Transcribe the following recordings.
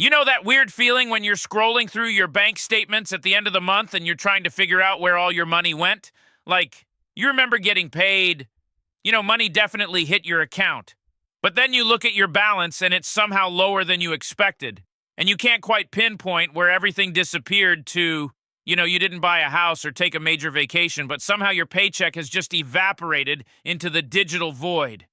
You know that weird feeling when you're scrolling through your bank statements at the end of the month and you're trying to figure out where all your money went? Like, you remember getting paid, money definitely hit your account. But then you look at your balance and it's somehow lower than you expected. And you can't quite pinpoint where everything disappeared to, you didn't buy a house or take a major vacation, but somehow your paycheck has just evaporated into the digital void.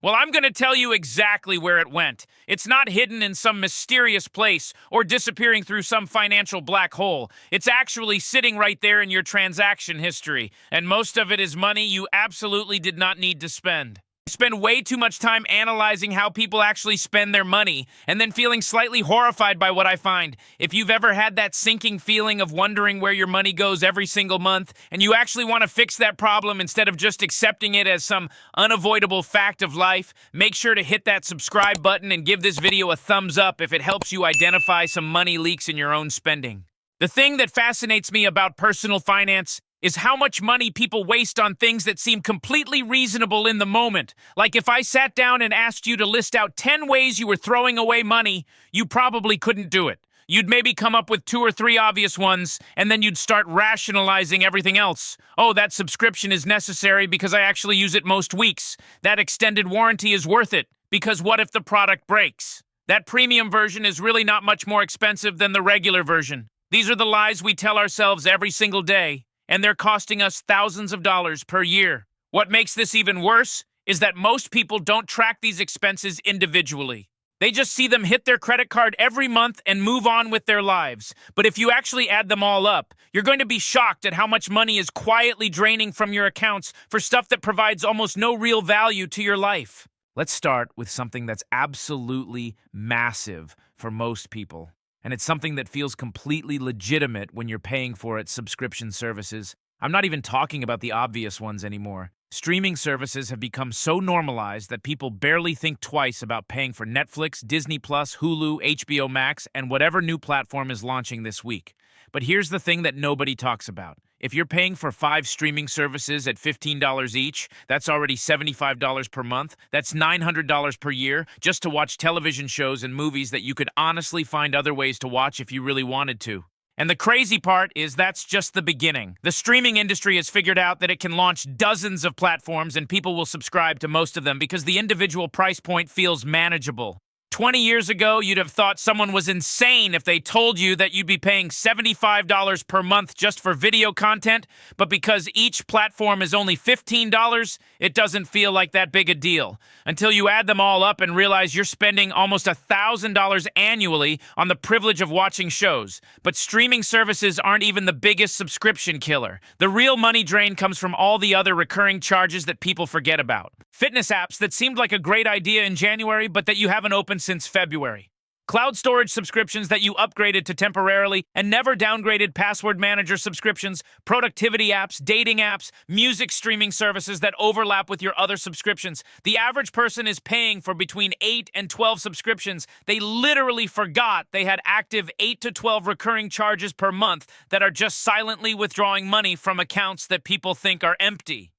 Well, I'm going to tell you exactly where it went. It's not hidden in some mysterious place or disappearing through some financial black hole. It's actually sitting right there in your transaction history, and most of it is money you absolutely did not need to spend. I spend way too much time analyzing how people actually spend their money and then feeling slightly horrified by what I find. If you've ever had that sinking feeling of wondering where your money goes every single month and you actually want to fix that problem instead of just accepting it as some unavoidable fact of life, make sure to hit that subscribe button and give this video a thumbs up if it helps you identify some money leaks in your own spending. The thing that fascinates me about personal finance is how much money people waste on things that seem completely reasonable in the moment. Like if I sat down and asked you to list out 10 ways you were throwing away money, you probably couldn't do it. You'd maybe come up with 2 or 3 obvious ones, and then you'd start rationalizing everything else. Oh, that subscription is necessary because I actually use it most weeks. That extended warranty is worth it because what if the product breaks? That premium version is really not much more expensive than the regular version. These are the lies we tell ourselves every single day. And they're costing us thousands of dollars per year. What makes this even worse is that most people don't track these expenses individually. They just see them hit their credit card every month and move on with their lives. But if you actually add them all up, you're going to be shocked at how much money is quietly draining from your accounts for stuff that provides almost no real value to your life. Let's start with something that's absolutely massive for most people. And it's something that feels completely legitimate when you're paying for it: subscription services. I'm not even talking about the obvious ones anymore. Streaming services have become so normalized that people barely think twice about paying for Netflix, Disney+, Hulu, HBO Max, and whatever new platform is launching this week. But here's the thing that nobody talks about. If you're paying for 5 streaming services at $15 each, that's already $75 per month. That's $900 per year just to watch television shows and movies that you could honestly find other ways to watch if you really wanted to. And the crazy part is that's just the beginning. The streaming industry has figured out that it can launch dozens of platforms and people will subscribe to most of them because the individual price point feels manageable. 20 years ago, you'd have thought someone was insane if they told you that you'd be paying $75 per month just for video content, but because each platform is only $15, it doesn't feel like that big a deal. Until you add them all up and realize you're spending almost $1,000 annually on the privilege of watching shows. But streaming services aren't even the biggest subscription killer. The real money drain comes from all the other recurring charges that people forget about. Fitness apps that seemed like a great idea in January, but that you haven't opened since February. Cloud storage subscriptions that you upgraded to temporarily and never downgraded password manager subscriptions, productivity apps, dating apps, music streaming services that overlap with your other subscriptions. The average person is paying for between 8 and 12 subscriptions. They literally forgot they had active 8 to 12 recurring charges per month that are just silently withdrawing money from accounts that people think are empty.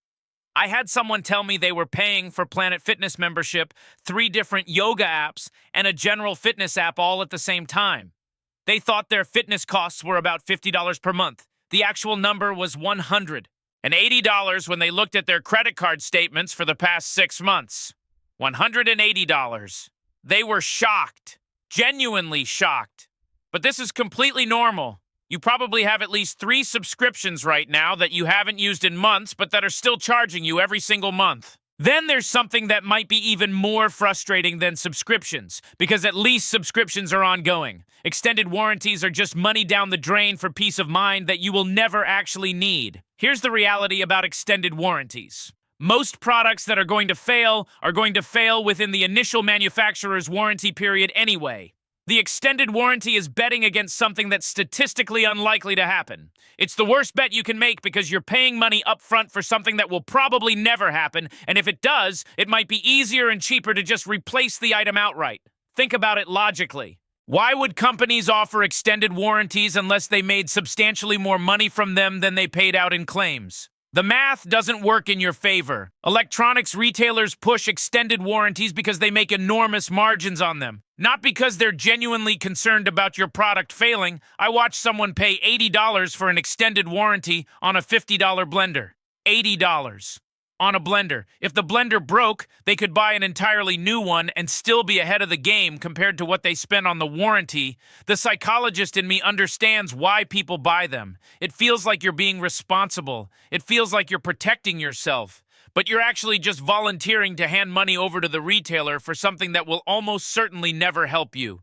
I had someone tell me they were paying for Planet Fitness membership, 3 different yoga apps, and a general fitness app all at the same time. They thought their fitness costs were about $50 per month. The actual number was $180 when they looked at their credit card statements for the past 6 months. $180. They were shocked. Genuinely shocked. But this is completely normal. You probably have at least 3 subscriptions right now that you haven't used in months, but that are still charging you every single month. Then there's something that might be even more frustrating than subscriptions, because at least subscriptions are ongoing. Extended warranties are just money down the drain for peace of mind that you will never actually need. Here's the reality about extended warranties. Most products that are going to fail within the initial manufacturer's warranty period anyway. The extended warranty is betting against something that's statistically unlikely to happen. It's the worst bet you can make because you're paying money up front for something that will probably never happen, and if it does, it might be easier and cheaper to just replace the item outright. Think about it logically. Why would companies offer extended warranties unless they made substantially more money from them than they paid out in claims? The math doesn't work in your favor. Electronics retailers push extended warranties because they make enormous margins on them. Not because they're genuinely concerned about your product failing. I watched someone pay $80 for an extended warranty on a $50 blender. $80 on a blender. If the blender broke, they could buy an entirely new one and still be ahead of the game compared to what they spent on the warranty. The psychologist in me understands why people buy them. It feels like you're being responsible. It feels like you're protecting yourself. But you're actually just volunteering to hand money over to the retailer for something that will almost certainly never help you.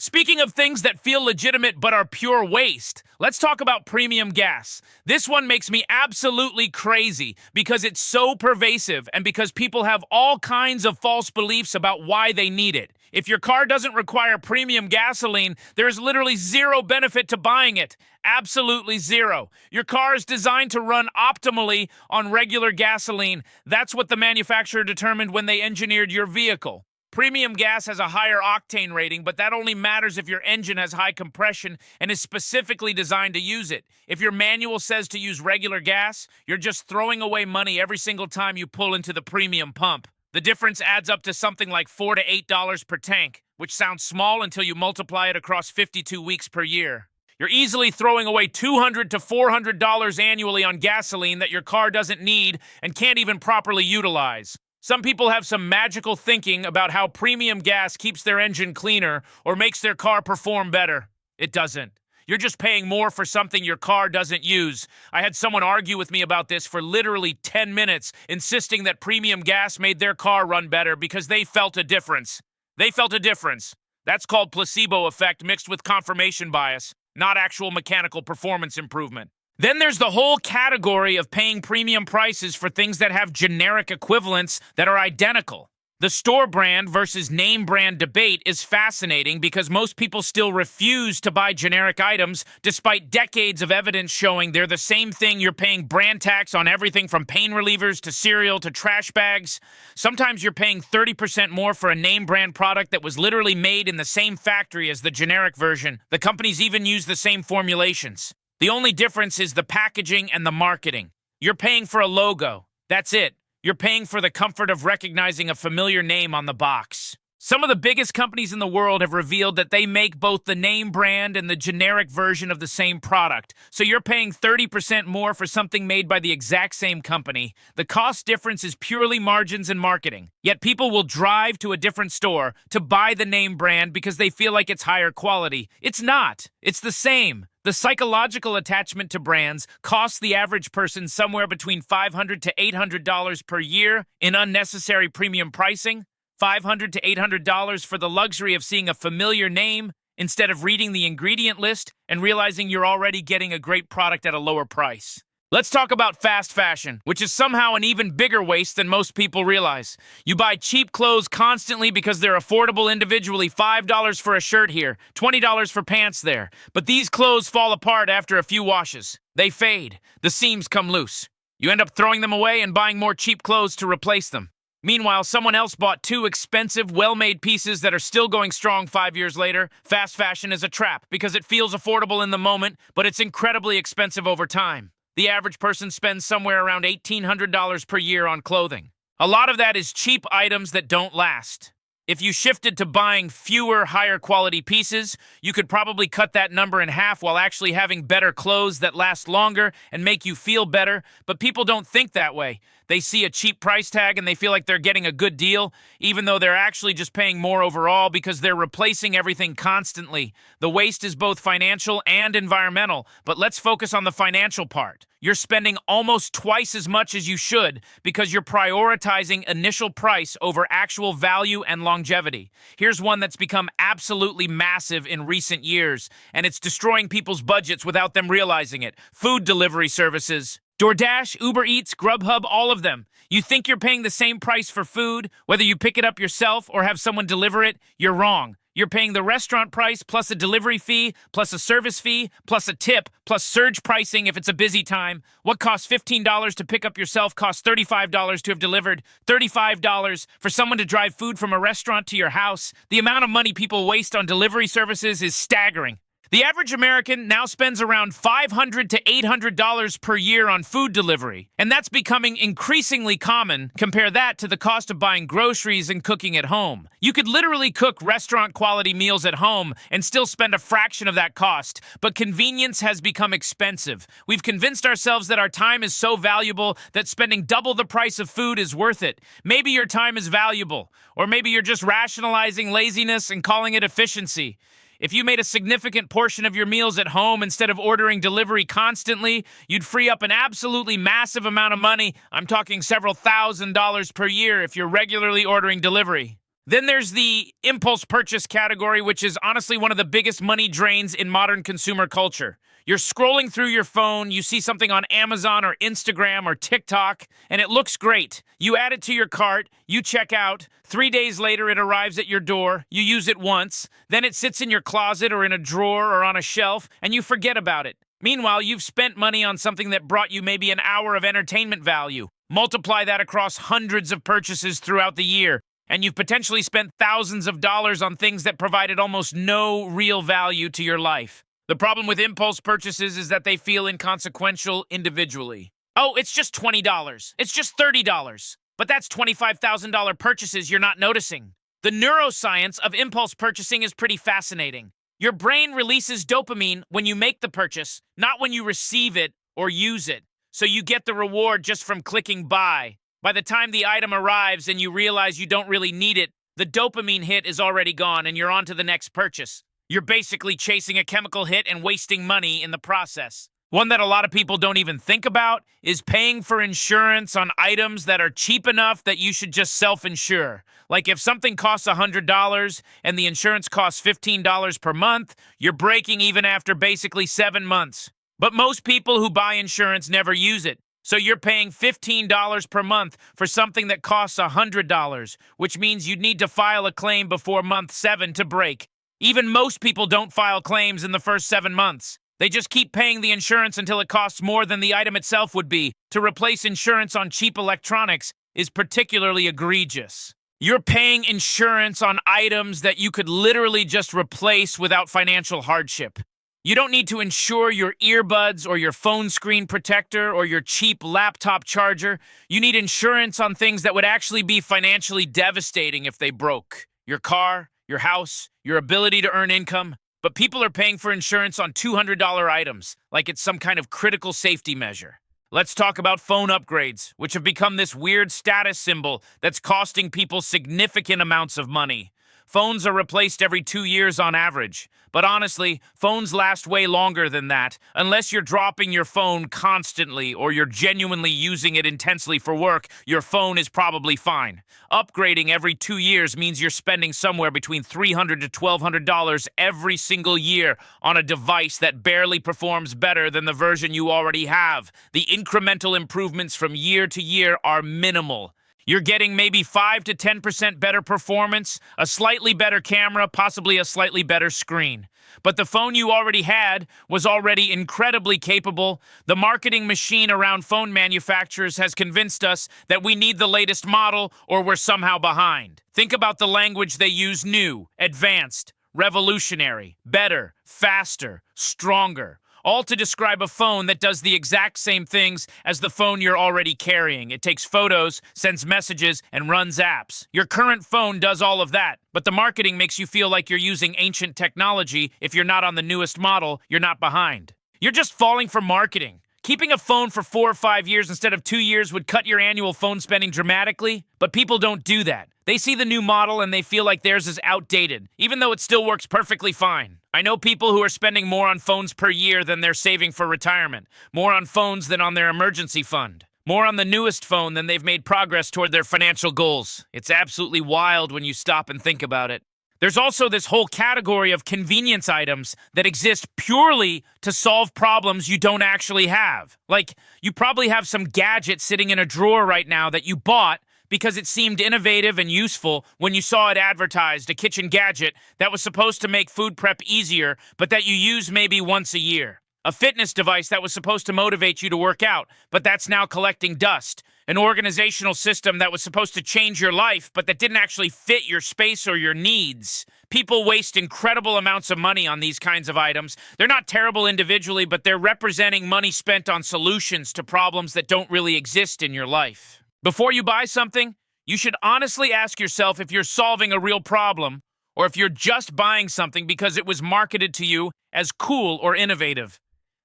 Speaking of things that feel legitimate but are pure waste, let's talk about premium gas. This one makes me absolutely crazy because it's so pervasive and because people have all kinds of false beliefs about why they need it. If your car doesn't require premium gasoline, there's literally zero benefit to buying it. Absolutely zero. Your car is designed to run optimally on regular gasoline. That's what the manufacturer determined when they engineered your vehicle. Premium gas has a higher octane rating, but that only matters if your engine has high compression and is specifically designed to use it. If your manual says to use regular gas, you're just throwing away money every single time you pull into the premium pump. The difference adds up to something like $4 to $8 per tank, which sounds small until you multiply it across 52 weeks per year. You're easily throwing away $200 to $400 annually on gasoline that your car doesn't need and can't even properly utilize. Some people have some magical thinking about how premium gas keeps their engine cleaner or makes their car perform better. It doesn't. You're just paying more for something your car doesn't use. I had someone argue with me about this for literally 10 minutes, insisting that premium gas made their car run better because they felt a difference. They felt a difference. That's called placebo effect mixed with confirmation bias, not actual mechanical performance improvement. Then there's the whole category of paying premium prices for things that have generic equivalents that are identical. The store brand versus name brand debate is fascinating because most people still refuse to buy generic items despite decades of evidence showing they're the same thing. You're paying brand tax on everything from pain relievers to cereal to trash bags. Sometimes you're paying 30% more for a name brand product that was literally made in the same factory as the generic version. The companies even use the same formulations. The only difference is the packaging and the marketing. You're paying for a logo. That's it. You're paying for the comfort of recognizing a familiar name on the box. Some of the biggest companies in the world have revealed that they make both the name brand and the generic version of the same product. So you're paying 30% more for something made by the exact same company. The cost difference is purely margins and marketing. Yet people will drive to a different store to buy the name brand because they feel like it's higher quality. It's not. It's the same. The psychological attachment to brands costs the average person somewhere between $500 to $800 per year in unnecessary premium pricing. $500 to $800 for the luxury of seeing a familiar name instead of reading the ingredient list and realizing you're already getting a great product at a lower price. Let's talk about fast fashion, which is somehow an even bigger waste than most people realize. You buy cheap clothes constantly because they're affordable individually. $5 for a shirt here, $20 for pants there. But these clothes fall apart after a few washes. They fade. The seams come loose. You end up throwing them away and buying more cheap clothes to replace them. Meanwhile, someone else bought two expensive, well-made pieces that are still going strong 5 years later. Fast fashion is a trap because it feels affordable in the moment, but it's incredibly expensive over time. The average person spends somewhere around $1,800 per year on clothing. A lot of that is cheap items that don't last. If you shifted to buying fewer, higher quality pieces, you could probably cut that number in half while actually having better clothes that last longer and make you feel better. But people don't think that way. They see a cheap price tag and they feel like they're getting a good deal, even though they're actually just paying more overall because they're replacing everything constantly. The waste is both financial and environmental, but let's focus on the financial part. You're spending almost twice as much as you should because you're prioritizing initial price over actual value and longevity. Here's one that's become absolutely massive in recent years, and it's destroying people's budgets without them realizing it. Food delivery services. DoorDash, Uber Eats, Grubhub, all of them. You think you're paying the same price for food, whether you pick it up yourself or have someone deliver it? You're wrong. You're paying the restaurant price plus a delivery fee, plus a service fee, plus a tip, plus surge pricing if it's a busy time. What costs $15 to pick up yourself costs $35 to have delivered. $35 for someone to drive food from a restaurant to your house. The amount of money people waste on delivery services is staggering. The average American now spends around $500 to $800 per year on food delivery, and that's becoming increasingly common. Compare that to the cost of buying groceries and cooking at home. You could literally cook restaurant-quality meals at home and still spend a fraction of that cost, but convenience has become expensive. We've convinced ourselves that our time is so valuable that spending double the price of food is worth it. Maybe your time is valuable, or maybe you're just rationalizing laziness and calling it efficiency. If you made a significant portion of your meals at home instead of ordering delivery constantly, you'd free up an absolutely massive amount of money. I'm talking several $1,000s per year if you're regularly ordering delivery. Then there's the impulse purchase category, which is honestly one of the biggest money drains in modern consumer culture. You're scrolling through your phone, you see something on Amazon or Instagram or TikTok, and it looks great. You add it to your cart, you check out. 3 days later, it arrives at your door. You use it once. Then it sits in your closet or in a drawer or on a shelf, and you forget about it. Meanwhile, you've spent money on something that brought you maybe an hour of entertainment value. Multiply that across hundreds of purchases throughout the year, and you've potentially spent thousands of dollars on things that provided almost no real value to your life. The problem with impulse purchases is that they feel inconsequential individually. Oh, it's just $20. It's just $30. But that's $25,000 purchases you're not noticing. The neuroscience of impulse purchasing is pretty fascinating. Your brain releases dopamine when you make the purchase, not when you receive it or use it. So you get the reward just from clicking buy. By the time the item arrives and you realize you don't really need it, the dopamine hit is already gone and you're on to the next purchase. You're basically chasing a chemical hit and wasting money in the process. One that a lot of people don't even think about is paying for insurance on items that are cheap enough that you should just self-insure. Like if something costs $100 and the insurance costs $15 per month, you're breaking even after basically 7 months. But most people who buy insurance never use it. So you're paying $15 per month for something that costs $100, which means you'd need to file a claim before month 7 to break. Even most people don't file claims in the first 7 months. They just keep paying the insurance until it costs more than the item itself would be. To replace insurance on cheap electronics is particularly egregious. You're paying insurance on items that you could literally just replace without financial hardship. You don't need to insure your earbuds or your phone screen protector or your cheap laptop charger. You need insurance on things that would actually be financially devastating if they broke. Your car, your house, your ability to earn income. But people are paying for insurance on $200 items, like it's some kind of critical safety measure. Let's talk about phone upgrades, which have become this weird status symbol that's costing people significant amounts of money. Phones are replaced every 2 years on average. But honestly, phones last way longer than that, unless you're dropping your phone constantly or you're genuinely using it intensely for work. Your phone is probably fine. Upgrading every 2 years means you're spending somewhere between $300 to $1,200 every single year on a device that barely performs better than the version you already have. The incremental improvements from year to year are minimal. You're getting maybe 5 to 10% better performance, a slightly better camera, possibly a slightly better screen. But the phone you already had was already incredibly capable. The marketing machine around phone manufacturers has convinced us that we need the latest model or we're somehow behind. Think about the language they use: new, advanced, revolutionary, better, faster, stronger. All to describe a phone that does the exact same things as the phone you're already carrying. It takes photos, sends messages, and runs apps. Your current phone does all of that, but the marketing makes you feel like you're using ancient technology. If you're not on the newest model, you're not behind. You're just falling for marketing. Keeping a phone for 4 or 5 years instead of 2 years would cut your annual phone spending dramatically, but people don't do that. They see the new model and they feel like theirs is outdated, even though it still works perfectly fine. I know people who are spending more on phones per year than they're saving for retirement, more on phones than on their emergency fund, more on the newest phone than they've made progress toward their financial goals. It's absolutely wild when you stop and think about it. There's also this whole category of convenience items that exist purely to solve problems you don't actually have. Like, you probably have some gadget sitting in a drawer right now that you bought because it seemed innovative and useful when you saw it advertised, a kitchen gadget that was supposed to make food prep easier, but that you use maybe once a year. A fitness device that was supposed to motivate you to work out, but that's now collecting dust. An organizational system that was supposed to change your life, but that didn't actually fit your space or your needs. People waste incredible amounts of money on these kinds of items. They're not terrible individually, but they're representing money spent on solutions to problems that don't really exist in your life. Before you buy something, you should honestly ask yourself if you're solving a real problem or if you're just buying something because it was marketed to you as cool or innovative.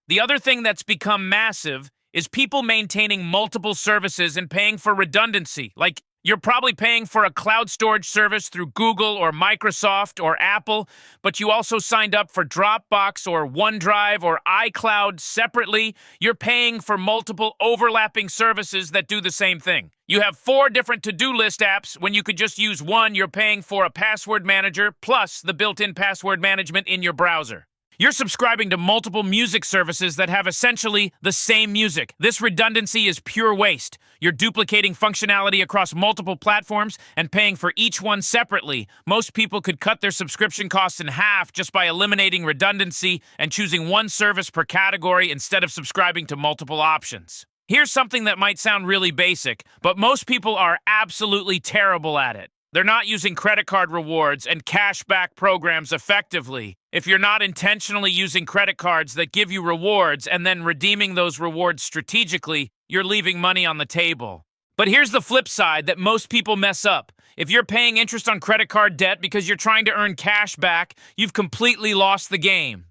The other thing that's become massive is people maintaining multiple services and paying for redundancy. Like, you're probably paying for a cloud storage service through Google or Microsoft or Apple, but you also signed up for Dropbox or OneDrive or iCloud separately. You're paying for multiple overlapping services that do the same thing. You have 4 different to-do list apps when you could just use one. You're paying for a password manager plus the built-in password management in your browser. You're subscribing to multiple music services that have essentially the same music. This redundancy is pure waste. You're duplicating functionality across multiple platforms and paying for each one separately. Most people could cut their subscription costs in half just by eliminating redundancy and choosing one service per category instead of subscribing to multiple options. Here's something that might sound really basic, but most people are absolutely terrible at it. They're not using credit card rewards and cashback programs effectively. If you're not intentionally using credit cards that give you rewards and then redeeming those rewards strategically, you're leaving money on the table. But here's the flip side that most people mess up. If you're paying interest on credit card debt because you're trying to earn cash back, you've completely lost the game.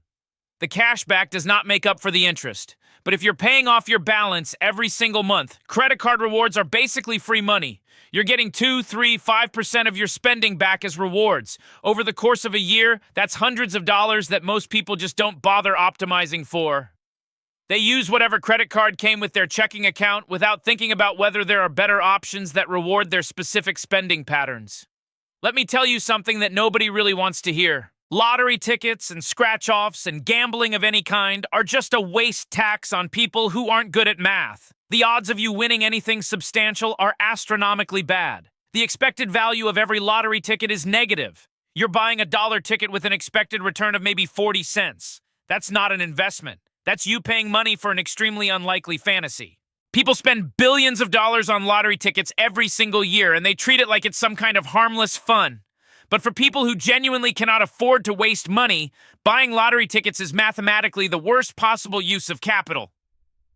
The cash back does not make up for the interest. But if you're paying off your balance every single month, credit card rewards are basically free money. You're getting 2, 3, 5% of your spending back as rewards. Over the course of a year, that's hundreds of dollars that most people just don't bother optimizing for. They use whatever credit card came with their checking account without thinking about whether there are better options that reward their specific spending patterns. Let me tell you something that nobody really wants to hear. Lottery tickets and scratch-offs and gambling of any kind are just a waste tax on people who aren't good at math. The odds of you winning anything substantial are astronomically bad. The expected value of every lottery ticket is negative. You're buying a dollar ticket with an expected return of maybe 40 cents. That's not an investment. That's you paying money for an extremely unlikely fantasy. People spend billions of dollars on lottery tickets every single year, and they treat it like it's some kind of harmless fun. But for people who genuinely cannot afford to waste money, buying lottery tickets is mathematically the worst possible use of capital.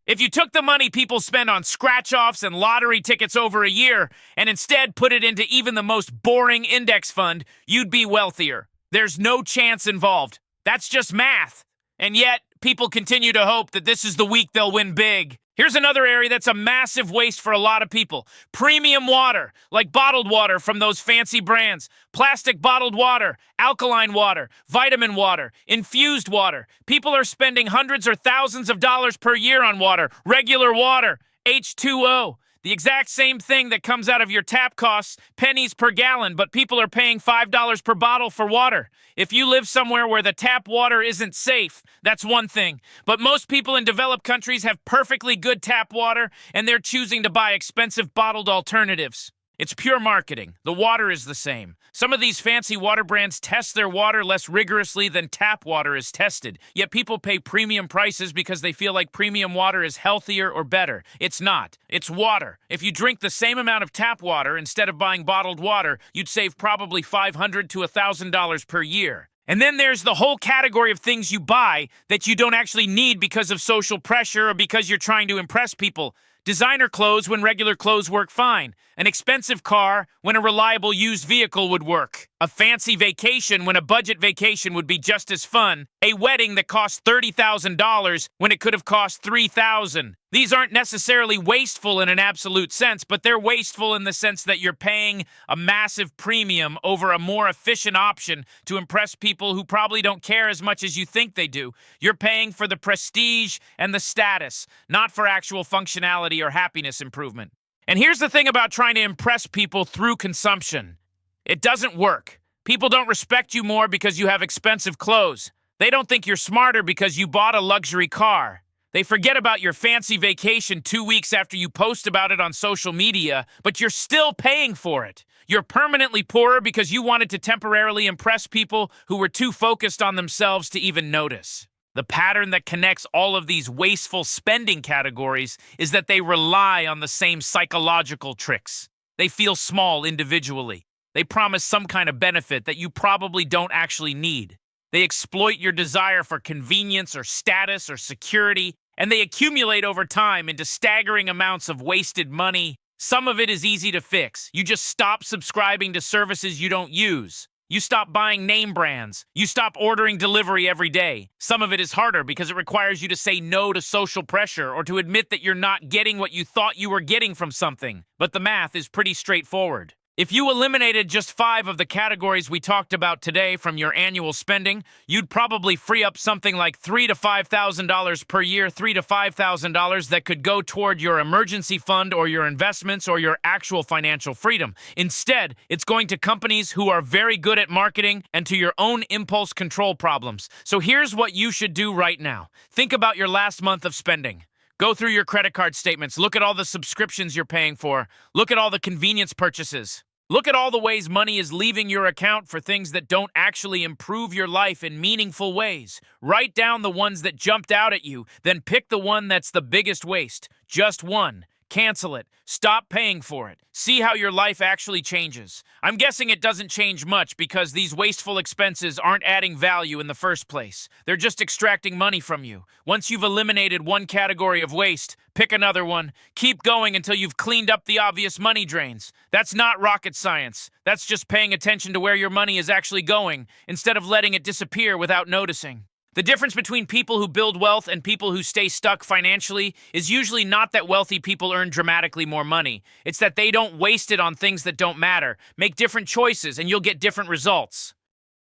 If you took the money people spend on scratch-offs and lottery tickets over a year and instead put it into even the most boring index fund, you'd be wealthier. There's no chance involved. That's just math. And yet, people continue to hope that this is the week they'll win big. Here's another area that's a massive waste for a lot of people. Premium water, like bottled water from those fancy brands. Plastic bottled water, alkaline water, vitamin water, infused water. People are spending hundreds or thousands of dollars per year on water. Regular water, H2O. The exact same thing that comes out of your tap costs pennies per gallon, but people are paying $5 per bottle for water. If you live somewhere where the tap water isn't safe, that's one thing. But most people in developed countries have perfectly good tap water, and they're choosing to buy expensive bottled alternatives. It's pure marketing. The water is the same. Some of these fancy water brands test their water less rigorously than tap water is tested. Yet people pay premium prices because they feel like premium water is healthier or better. It's not. It's water. If you drink the same amount of tap water instead of buying bottled water, you'd save probably $500 to $1,000 per year. And then there's the whole category of things you buy that you don't actually need because of social pressure or because you're trying to impress people. Designer clothes when regular clothes work fine. An expensive car when a reliable used vehicle would work. A fancy vacation when a budget vacation would be just as fun. A wedding that costs $30,000 when it could have cost $3,000. These aren't necessarily wasteful in an absolute sense, but they're wasteful in the sense that you're paying a massive premium over a more efficient option to impress people who probably don't care as much as you think they do. You're paying for the prestige and the status, not for actual functionality or happiness improvement. And here's the thing about trying to impress people through consumption. It doesn't work. People don't respect you more because you have expensive clothes. They don't think you're smarter because you bought a luxury car. They forget about your fancy vacation 2 weeks after you post about it on social media, but you're still paying for it. You're permanently poorer because you wanted to temporarily impress people who were too focused on themselves to even notice. The pattern that connects all of these wasteful spending categories is that they rely on the same psychological tricks. They feel small individually. They promise some kind of benefit that you probably don't actually need. They exploit your desire for convenience or status or security, and they accumulate over time into staggering amounts of wasted money. Some of it is easy to fix. You just stop subscribing to services you don't use. You stop buying name brands. You stop ordering delivery every day. Some of it is harder because it requires you to say no to social pressure or to admit that you're not getting what you thought you were getting from something. But the math is pretty straightforward. If you eliminated just 5 of the categories we talked about today from your annual spending, you'd probably free up something like $3,000 to $5,000 per year, $3,000 to $5,000 that could go toward your emergency fund or your investments or your actual financial freedom. Instead, it's going to companies who are very good at marketing and to your own impulse control problems. So here's what you should do right now. Think about your last month of spending. Go through your credit card statements. Look at all the subscriptions you're paying for. Look at all the convenience purchases. Look at all the ways money is leaving your account for things that don't actually improve your life in meaningful ways. Write down the ones that jumped out at you, then pick the one that's the biggest waste. Just one. Cancel it. Stop paying for it. See how your life actually changes. I'm guessing it doesn't change much because these wasteful expenses aren't adding value in the first place. They're just extracting money from you. Once you've eliminated one category of waste, pick another one. Keep going until you've cleaned up the obvious money drains. That's not rocket science. That's just paying attention to where your money is actually going instead of letting it disappear without noticing. The difference between people who build wealth and people who stay stuck financially is usually not that wealthy people earn dramatically more money. It's that they don't waste it on things that don't matter. Make different choices and you'll get different results.